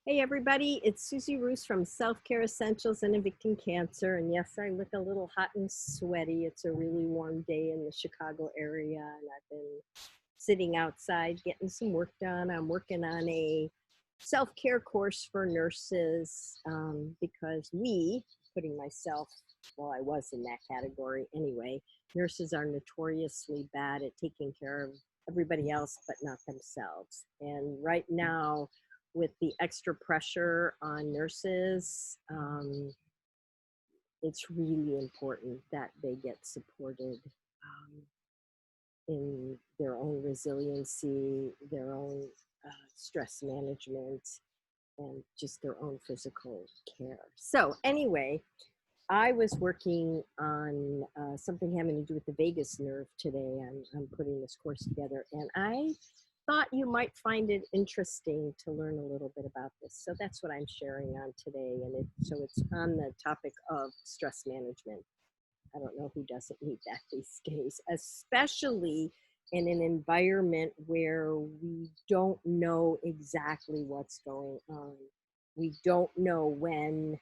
Hey everybody, it's Susie Roos from Self Care Essentials and Evicting Cancer. And yes, I look a little hot and sweaty. It's a really warm day in the Chicago area, and I've been sitting outside getting some work done. I'm working on a self care course for nurses because putting myself, well, I was in that category anyway, nurses are notoriously bad at taking care of everybody else but not themselves. And right now, with the extra pressure on nurses, it's really important that they get supported in their own resiliency, their own stress management, and just their own physical care. So, anyway, I was working on something having to do with the vagus nerve today. I'm putting this course together, and I thought you might find it interesting to learn a little bit about this. So that's what I'm sharing on today, and it's on the topic of stress management. I don't know who doesn't need that these days, especially in an environment where we don't know exactly what's going on. We don't know when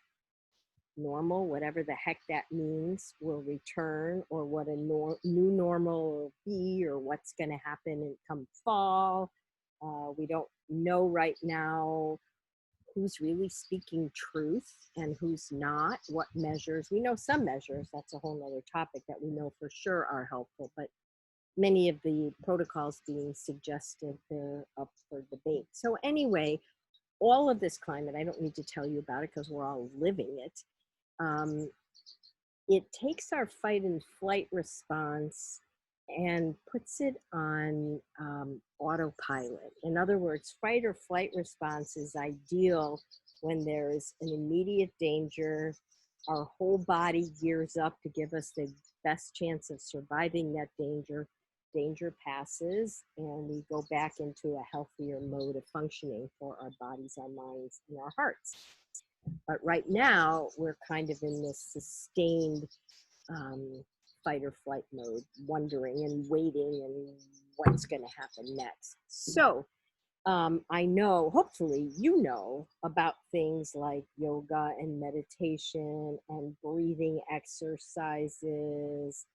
normal, whatever the heck that means, will return, or what a new normal will be, or what's going to happen in come fall. We don't know right now who's really speaking truth and who's not, what measures. We know some measures, that's a whole nother topic that we know for sure are helpful, but many of the protocols being suggested, they're up for debate. So anyway, all of this climate, I don't need to tell you about it because we're all living it. Um, it takes our fight and flight response and puts it on autopilot. In other words, fight or flight response is ideal when there's an immediate danger. Our whole body gears up to give us the best chance of surviving that danger. Danger passes, and we go back into a healthier mode of functioning for our bodies, our minds, and our hearts. But right now, we're kind of in this sustained fight or flight mode, wondering and waiting and what's going to happen next. So I know, hopefully, you know about things like yoga and meditation and breathing exercises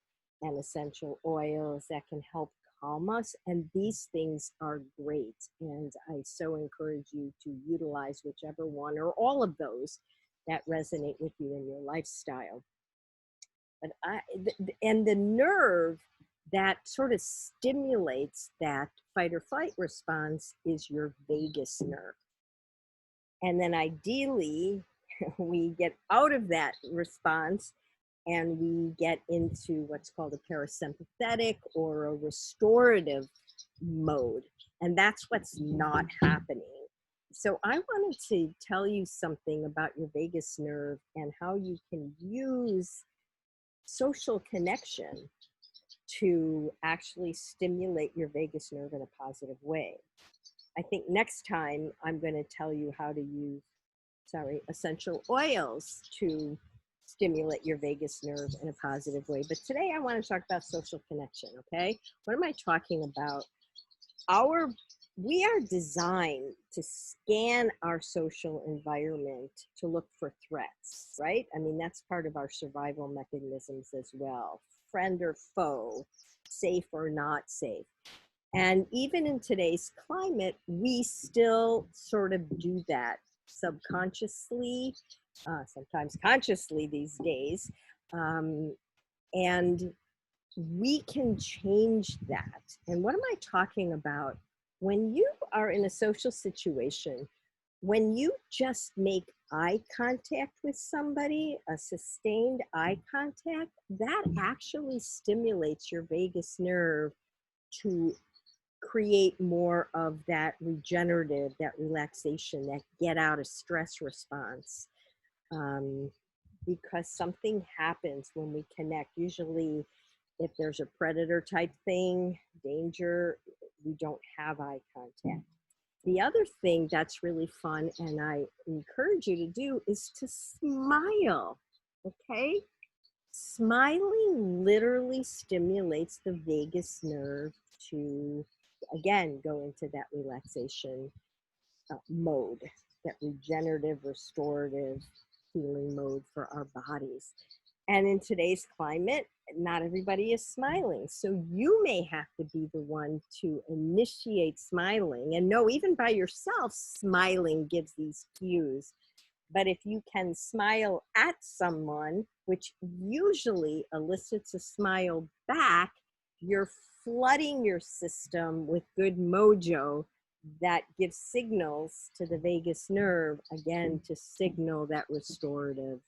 and essential oils that can help calm us. And these things are great. And I so encourage you to utilize whichever one or all of those that resonate with you in your lifestyle. But and the nerve that sort of stimulates that fight or flight response is your vagus nerve. And then ideally, we get out of that response and we get into what's called a parasympathetic or a restorative mode. And that's what's not happening. So I wanted to tell you something about your vagus nerve and how you can use social connection to actually stimulate your vagus nerve in a positive way. I think next time I'm going to tell you how to use, essential oils to stimulate your vagus nerve in a positive way. But today I want to talk about social connection, okay? What am I talking about? We are designed to scan our social environment to look for threats, right? I mean, that's part of our survival mechanisms as well. Friend or foe, safe or not safe. And even in today's climate, we still sort of do that subconsciously, sometimes consciously these days. And we can change that. And what am I talking about? When you are in a social situation, when you just make eye contact with somebody, a sustained eye contact, that actually stimulates your vagus nerve to create more of that regenerative, that relaxation, that get out of stress response. Because something happens when we connect. Usually, if there's a predator type thing, danger, we don't have eye contact. The other thing that's really fun, and I encourage you to do, is to smile, okay? Smiling literally stimulates the vagus nerve to, again, go into that relaxation mode. that regenerative, restorative healing mode for our bodies. And in today's climate, not everybody is smiling. So you may have to be the one to initiate smiling. And no, even by yourself, smiling gives these cues. But if you can smile at someone, which usually elicits a smile back, you're flooding your system with good mojo that gives signals to the vagus nerve, again, to signal that restorative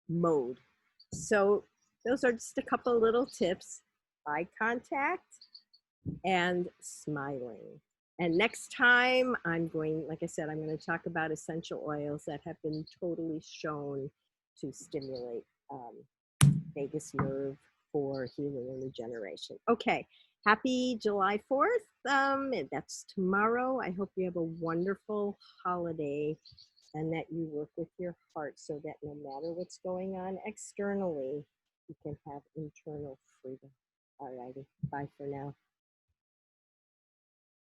mode. So those are just a couple little tips: eye contact and smiling. And next time I'm going, like I said, I'm going to talk about essential oils that have been totally shown to stimulate vagus nerve for healing and regeneration. Okay, happy July 4th. That's tomorrow. I hope you have a wonderful holiday and that you work with your heart so that no matter what's going on externally, you can have internal freedom. All righty, bye for now.